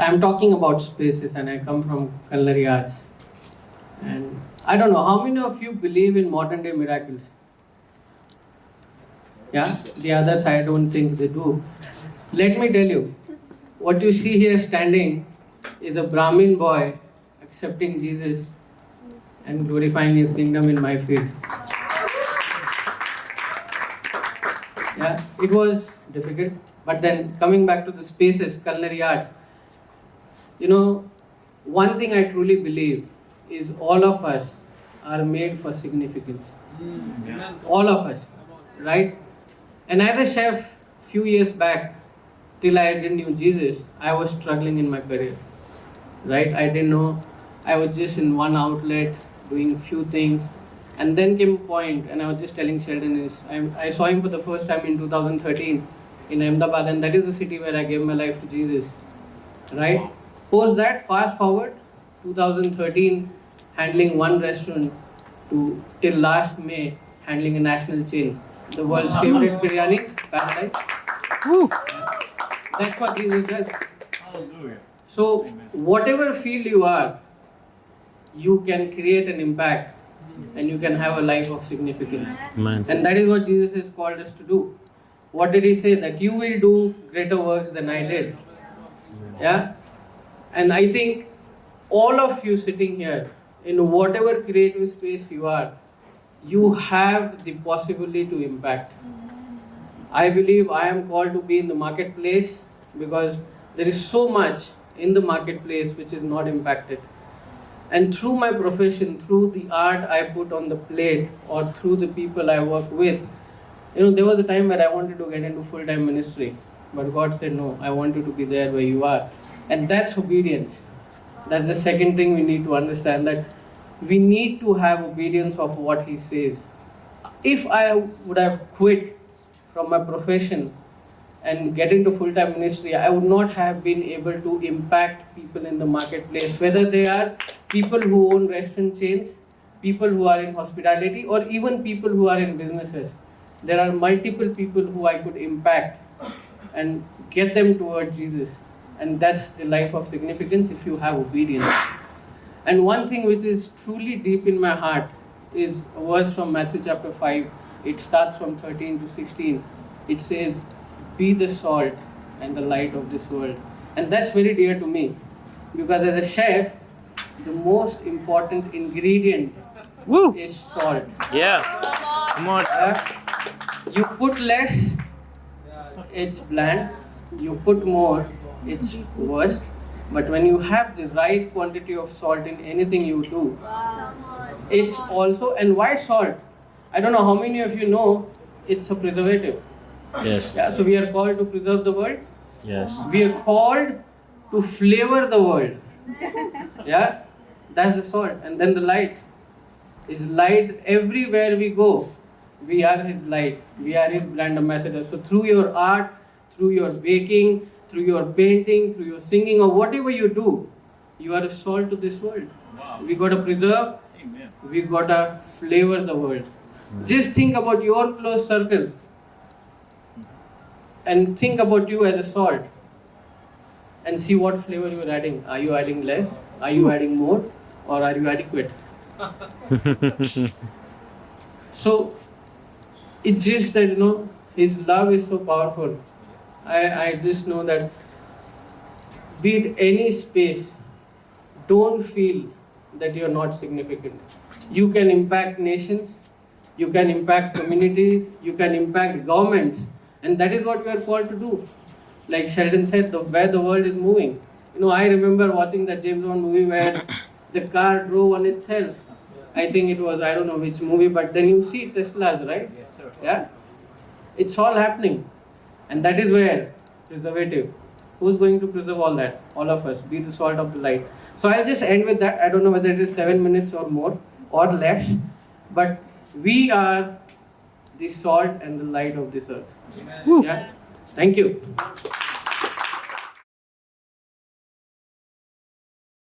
I'm talking about spaces, and I come from culinary arts. And I don't know, how many of you believe in modern day miracles? Yeah, the others I don't think they do. Let me tell you, what you see here standing is a Brahmin boy accepting Jesus and glorifying his kingdom in my field. Yeah, it was difficult, but then coming back to the spaces, culinary arts, one thing I truly believe is all of us are made for significance. All of us, right? And as a chef, few years back, till I didn't know Jesus, I was struggling in my career, right? I didn't know. I was just in one outlet doing few things, and then came a point, and I was just telling Sheldon I saw him for the first time in 2013 in Ahmedabad, and that is the city where I gave my life to Jesus, right? Post that, fast forward, 2013, handling one restaurant to till last May, handling a national chain, the world's favorite biryani, Paradise. Woo. That's what Jesus does. Hallelujah. So, Amen. whatever field you are, you can create an impact and you can have a life of significance. Man. And that is what Jesus has called us to do. What did he say? That you will do greater works than I did. Yeah? And I think all of you sitting here, in whatever creative space you are, you have the possibility to impact. I believe I am called to be in the marketplace because there is so much in the marketplace which is not impacted. And through my profession, through the art I put on the plate, or through the people I work with, there was a time where I wanted to get into full-time ministry. But God said, no, I want you to be there where you are. And that's obedience. That's the second thing we need to understand, that we need to have obedience of what He says. If I would have quit from my profession and get into full-time ministry, I would not have been able to impact people in the marketplace, whether they are people who own restaurant chains, people who are in hospitality, or even people who are in businesses. There are multiple people who I could impact and get them towards Jesus. And that's the life of significance if you have obedience. And one thing which is truly deep in my heart is a verse from Matthew chapter 5. It starts from 13 to 16. It says, be the salt and the light of this world. And that's very dear to me, because as a chef, the most important ingredient Woo. is salt. Yeah. Come on. You put less, it's bland. You put more, it's worst. But when you have the right quantity of salt in anything you do, it's also, and why salt? I don't know how many of you know it's a preservative. Yes. Yeah, so we are called to preserve the world. Yes. We are called to flavor the world. Yeah, that's the salt. And then the light is light everywhere we go. We are His light. We are His brand ambassadors. So through your art, through your baking, through your painting, through your singing, or whatever you do, you are a salt to this world. Wow. We got to preserve. Amen. We got to flavor the world. Just think about your close circle and think about you as a salt and see what flavor you are adding. Are you adding less? Are you adding more? Or are you adequate? So it's just that, His love is so powerful. I just know that be it any space, don't feel that you're not significant. You can impact nations, you can impact communities, you can impact governments, and that is what we are called to do. Like Sheldon said, where the world is moving. I remember watching that James Bond movie where the car drove on itself. I think it was, I don't know which movie, but then you see Teslas, right? Yes, sir. Yeah? It's all happening. And that is where preservative. Who's going to preserve all that? All of us. Be the salt of the light. So I'll just end with that. I don't know whether it is 7 minutes or more or less. But we are the salt and the light of this earth. Woo. Yeah? Thank you.